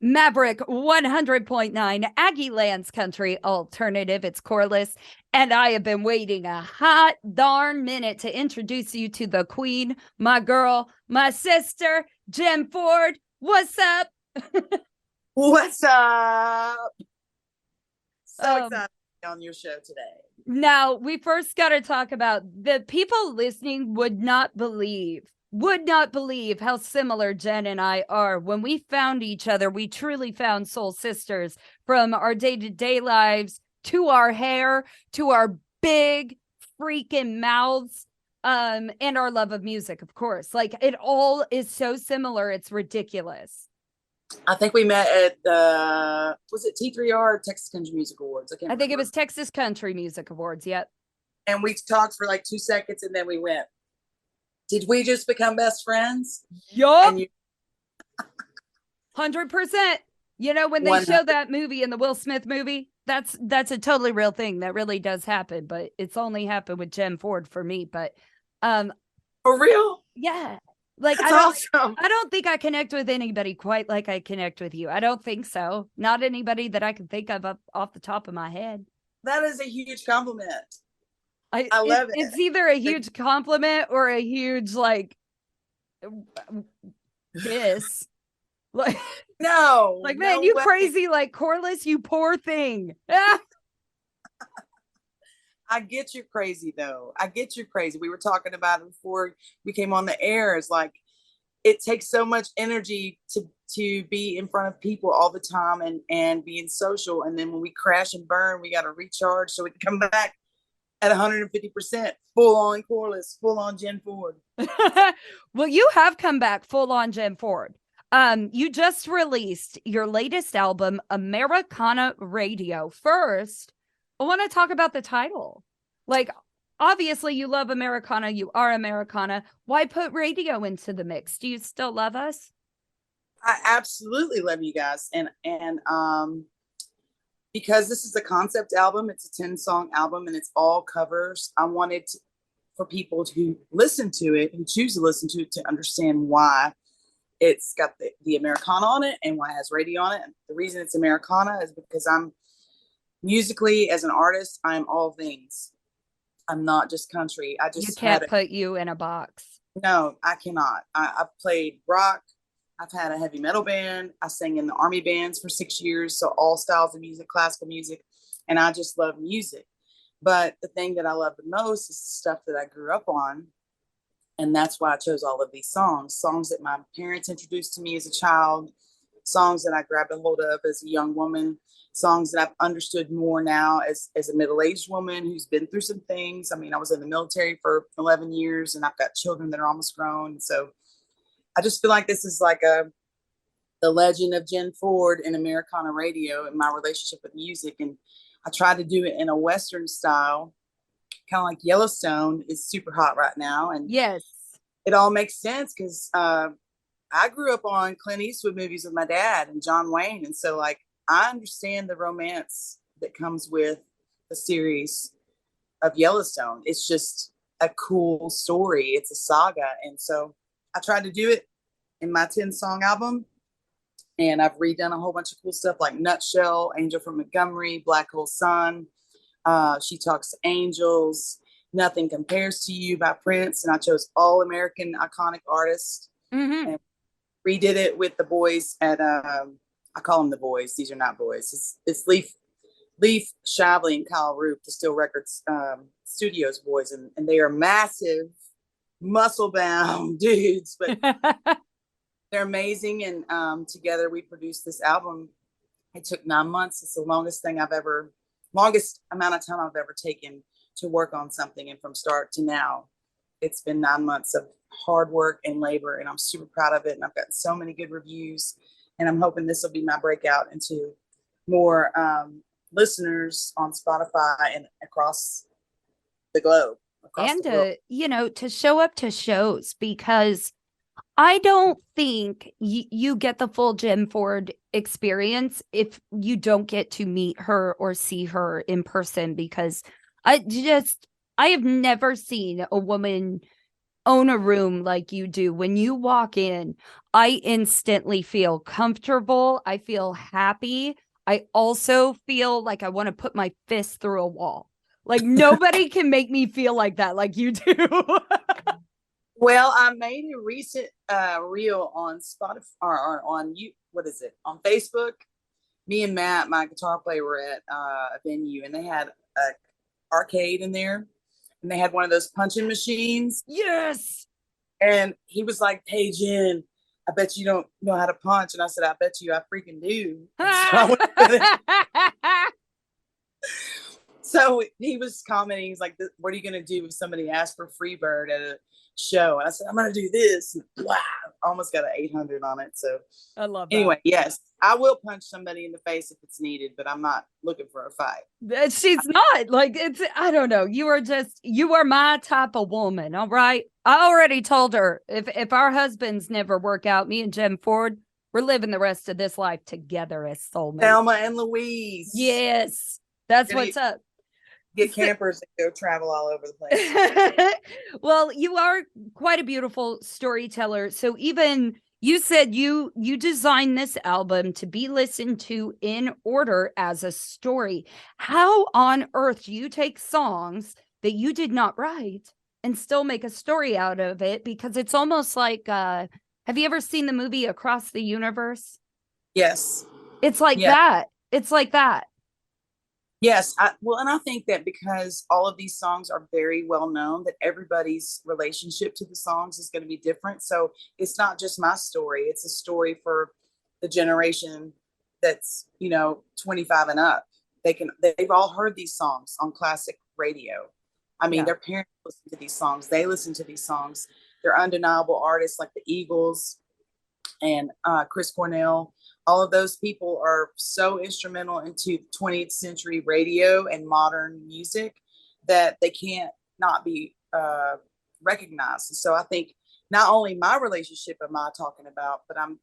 Maverick 100.9 Aggie Lands Country Alternative. It's Corliss, and I have been waiting a hot darn minute to introduce you to the queen, my girl, my sister, Jenn Ford. What's up? What's up? So excited to be on your show today. Now, we first got to talk about the people listening would not believe how similar Jenn and I are. When we found each other, we truly found soul sisters, from our day-to-day lives to our hair to our big freaking mouths, and our love of music, of course. Like, it all is so similar, it's ridiculous. I think we met at was it T3R or Texas Country Music Awards? I think it was Texas Country Music Awards. Yep. And we talked for like 2 seconds, and then we went. Did we just become best friends? Yup. 100%. You know, when they 100. show that movie in the Will Smith movie, that's a totally real thing. That really does happen, but it's only happened with Jenn Ford for me. But for real? Yeah. Like, that's awesome. I don't think I connect with anybody quite like I connect with you. I don't think so. Not anybody that I can think of off the top of my head. That is a huge compliment. I love it. It's either a huge compliment or a huge, like, diss. Like, no. Like, man, no you way. crazy, like, Corliss, you poor thing. I get you crazy, though. I get you crazy. We were talking about it before we came on the air. It's like, it takes so much energy to be in front of people all the time and being social. And then when we crash and burn, we got to recharge so we can come back at 150%, full on Corliss, full on Jenn Ford. Well, you have come back full on Jenn Ford. You just released your latest album, Americana Radio. First, I want to talk about the title. Like, obviously you love Americana. You are Americana. Why put radio into the mix? Do you still love us? I absolutely love you guys. And because this is a concept album, it's a 10-song album and it's all covers. I wanted for people to listen to it, who choose to listen to it, to understand why it's got the Americana on it and why it has radio on it. And the reason it's Americana is because I'm musically, as an artist, I'm all things. I'm not just country. You can't put you in a box. No, I cannot. I've played rock. I've had a heavy metal band. I sang in the army bands for 6 years. So all styles of music, classical music. And I just love music. But the thing that I love the most is the stuff that I grew up on. And that's why I chose all of these songs that my parents introduced to me as a child, songs that I grabbed a hold of as a young woman, songs that I've understood more now as a middle-aged woman who's been through some things. I mean, I was in the military for 11 years and I've got children that are almost grown. So I just feel like this is like the legend of Jenn Ford and Americana Radio and my relationship with music. And I tried to do it in a Western style, kind of like Yellowstone is super hot right now. And yes, it all makes sense because I grew up on Clint Eastwood movies with my dad and John Wayne. And so, like, I understand the romance that comes with the series of Yellowstone. It's just a cool story. It's a saga. And so I tried to do it in my 10-song album. And I've redone a whole bunch of cool stuff like Nutshell, Angel from Montgomery, Black Hole Sun, She Talks to Angels, Nothing Compares to You by Prince. And I chose all American iconic artists and redid it with the boys at, I call them the boys. These are not boys. It's Leaf Shavely and Kyle Roop, the Steel Records Studios boys. And they are massive, muscle-bound dudes, but they're amazing. And together we produced this album. It took 9 months. It's the longest amount of time I've ever taken to work on something. And from start to now, it's been 9 months of hard work and labor. And I'm super proud of it. And I've gotten so many good reviews. And I'm hoping this will be my breakout into more listeners on Spotify and across the globe. And to show up to shows, because I don't think you get the full Jenn Ford experience if you don't get to meet her or see her in person, because I have never seen a woman own a room like you do, when you walk in, I instantly feel comfortable. I feel happy. I also feel like I want to put my fist through a wall. Like nobody can make me feel like that, like you do. Well, I made a recent reel on Spotify or on what is it, on Facebook. Me and Matt, my guitar player, were at a venue, and they had a arcade in there, and they had one of those punching machines. Yes. And he was like, "Hey, Jen, I bet you don't know how to punch." And I said, "I bet you I freaking do." So he was commenting, he's like, "What are you going to do if somebody asks for Freebird at a show?" And I said, "I'm going to do this." And wow, almost got an 800 on it. So I love that. Anyway, yes, I will punch somebody in the face if it's needed, but I'm not looking for a fight. She's not like, it's, I don't know. You are my type of woman. All right. I already told her if our husbands never work out, me and Jenn Ford, we're living the rest of this life together as soulmates. Thelma and Louise. Yes. That's what's up. Get campers and go travel all over the place. Well, you are quite a beautiful storyteller. So even you said you designed this album to be listened to in order as a story. How on earth do you take songs that you did not write and still make a story out of it? Because it's almost like, have you ever seen the movie Across the Universe? Yes. It's like that. It's like that. Yes. And I think that because all of these songs are very well known, that everybody's relationship to the songs is going to be different. So it's not just my story. It's a story for the generation that's, 25 and up. They've all heard these songs on classic radio. I mean, their parents listen to these songs. They listen to these songs. They're undeniable artists like the Eagles and Chris Cornell. All of those people are so instrumental into 20th century radio and modern music that they can't not be recognized. And so I think not only my relationship am I talking about, but I'm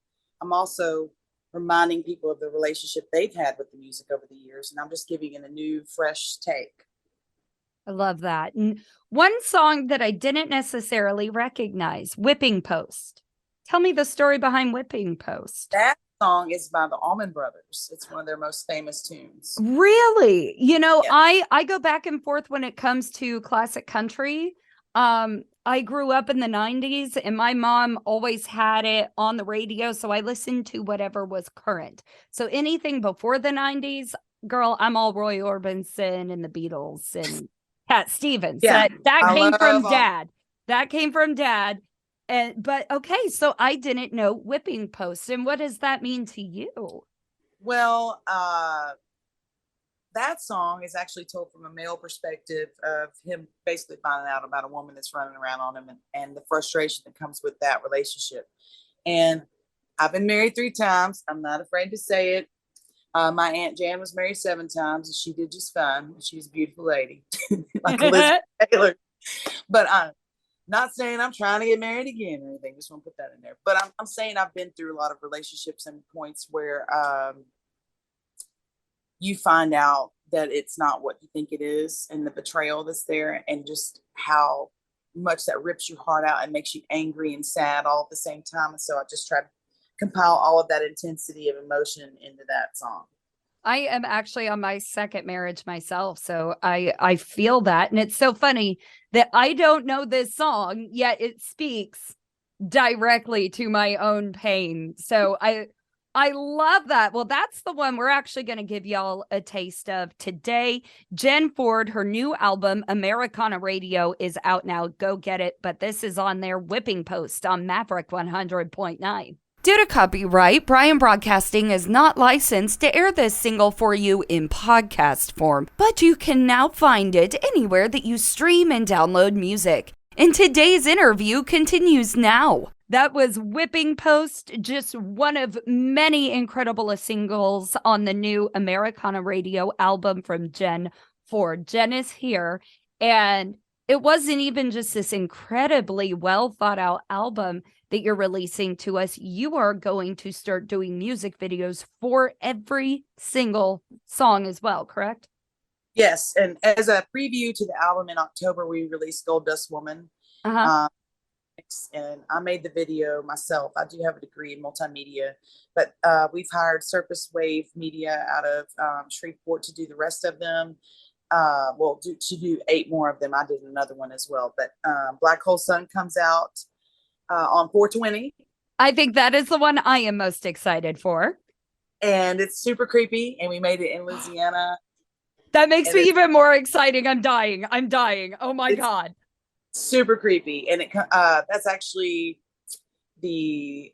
also reminding people of the relationship they've had with the music over the years. And I'm just giving it a new, fresh take. I love that. And one song that I didn't necessarily recognize, Whipping Post. Tell me the story behind Whipping Post. That song is by the Allman Brothers. It's one of their most famous tunes. Really? I go back and forth when it comes to classic country. I grew up in the 90s and my mom always had it on the radio, so I listened to whatever was current. So anything before the 90s, girl, I'm all Roy Orbison and the Beatles and Cat Stevens. Yeah, that came from Dad. That came from Dad. But okay, so I didn't know Whipping Post. And what does that mean to you? Well, that song is actually told from a male perspective of him basically finding out about a woman that's running around on him and the frustration that comes with that relationship. And I've been married 3 times. I'm not afraid to say it. My Aunt Jan was married 7 times and she did just fine. She was a beautiful lady, like Elizabeth Taylor. But I'm not saying I'm trying to get married again or anything. Just want to put that in there. But I'm saying I've been through a lot of relationships and points where you find out that it's not what you think it is, and the betrayal that's there, and just how much that rips your heart out and makes you angry and sad all at the same time. And so I just try to compile all of that intensity of emotion into that song. I am actually on my second marriage myself, so I feel that. And it's so funny that I don't know this song, yet it speaks directly to my own pain. So I love that. Well, that's the one we're actually going to give y'all a taste of today. Jenn Ford, her new album, Americana Radio, is out now. Go get it. But this is on their Whipping Post on Maverick 100.9. Due to copyright, Brian Broadcasting is not licensed to air this single for you in podcast form, but you can now find it anywhere that you stream and download music. And today's interview continues now. That was Whipping Post, just one of many incredible singles on the new Americana Radio album from Jenn Ford. Jenn is here, and it wasn't even just this incredibly well thought out album that you're releasing to us. You are going to start doing music videos for every single song as well, correct? Yes, and as a preview to the album in October, we released Gold Dust Woman. and I made the video myself. I do have a degree in multimedia, but we've hired Surface Wave Media out of Shreveport to do the rest of them. To do 8 more of them. I did another one as well. But Black Hole Sun comes out on 4/20. I think that is the one I am most excited for. And it's super creepy. And we made it in Louisiana. That makes me even more exciting. I'm dying. Oh my God. Super creepy. And that's actually the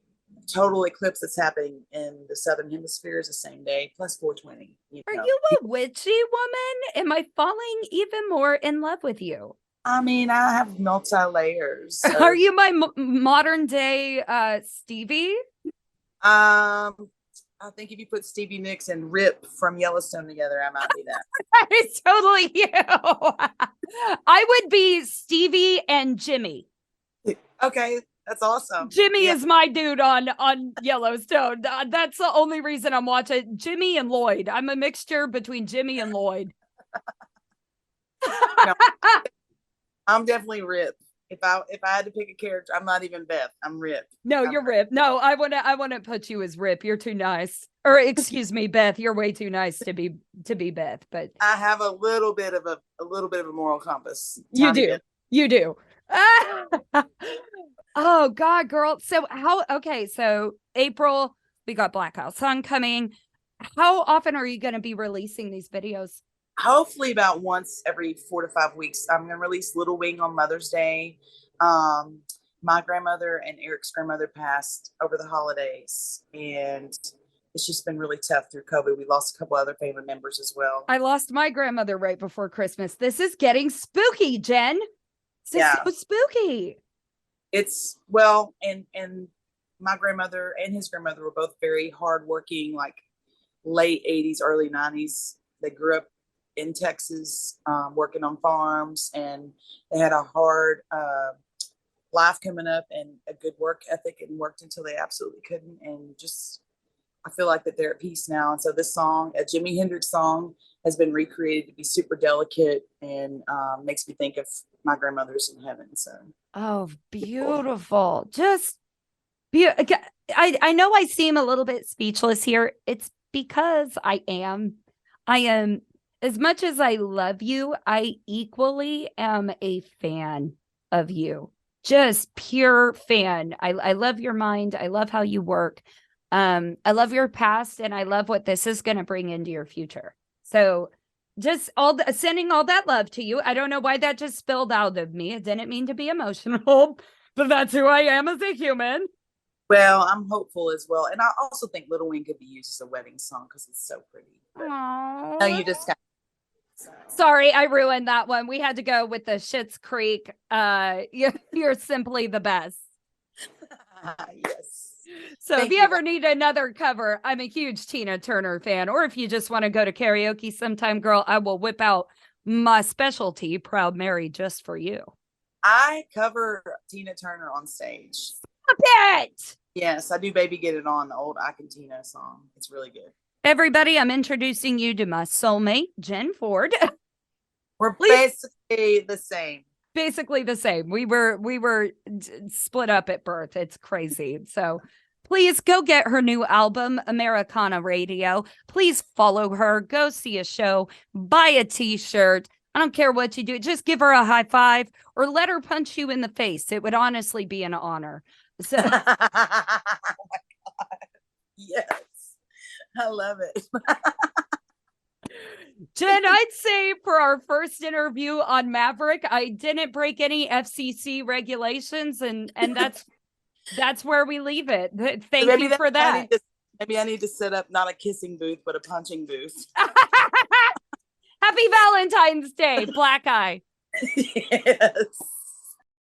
total eclipse that's happening in the Southern Hemisphere is the same day, plus 4/20. Are you a witchy woman? Am I falling even more in love with you? I mean, I have multi-layers. Are you my modern day Stevie? I think if you put Stevie Nicks and Rip from Yellowstone together, I might be that. That is totally you. I would be Stevie and Jimmy. Okay, that's awesome. Jimmy is my dude on Yellowstone. That's the only reason I'm watching. Jimmy and Lloyd. I'm a mixture between Jimmy and Lloyd. No, I'm definitely Rip. If I had to pick a character, I'm not even Beth. I'm Rip. No, you're Rip. No, I wouldn't put you as Rip. You're too nice. Or excuse me, Beth. You're way too nice to be Beth. But I have a little bit of a moral compass. You do. You do. Oh God, girl. So so April, we got Black Hole Sun coming. How often are you going to be releasing these videos? Hopefully about once every 4 to 5 weeks. I'm going to release Little Wing on Mother's Day. My grandmother and Eric's grandmother passed over the holidays, and it's just been really tough through COVID. We lost a couple other family members as well. I lost my grandmother right before Christmas. This is getting spooky, Jen. This is so spooky. It's and my grandmother and his grandmother were both very hardworking, like late 80s, early 90s. They grew up in Texas, working on farms, and they had a hard life coming up and a good work ethic, and worked until they absolutely couldn't. And just, I feel like that they're at peace now. And so this song, a Jimi Hendrix song, has been recreated to be super delicate and makes me think of my grandmother's in heaven. So, oh, beautiful. Just I know I seem a little bit speechless here. It's because I am, as much as I love you, I equally am a fan of you. Just pure fan. I love your mind. I love how you work. I love your past, and I love what this is going to bring into your future. So just sending all that love to you. I don't know why that just spilled out of me. I didn't mean to be emotional, but that's who I am as a human. Well, I'm hopeful as well. And I also think Little Wing could be used as a wedding song because it's so pretty. No, you just got. Sorry, I ruined that one. We had to go with the Schitt's Creek. You're simply the best. Yes. So if you ever need another cover, I'm a huge Tina Turner fan. Or if you just want to go to karaoke sometime, girl, I will whip out my specialty, Proud Mary, just for you. I cover Tina Turner on stage. Stop it! Yes, I do Baby Get It On, the old I Can Tina song. It's really good. Everybody, I'm introducing you to my soulmate, Jenn Ford. We're basically the same. Basically the same. We were split up at birth. It's crazy. So please go get her new album, Americana Radio. Please follow her. Go see a show. Buy a t-shirt. I don't care what you do. Just give her a high five or let her punch you in the face. It would honestly be an honor. So, oh my God. Yes. I love it. Jen, I'd say for our first interview on Maverick, I didn't break any FCC regulations, and that's where we leave it. Thank you for that. Maybe I need to set up not a kissing booth, but a punching booth. Happy Valentine's Day, Black Eye. Yes.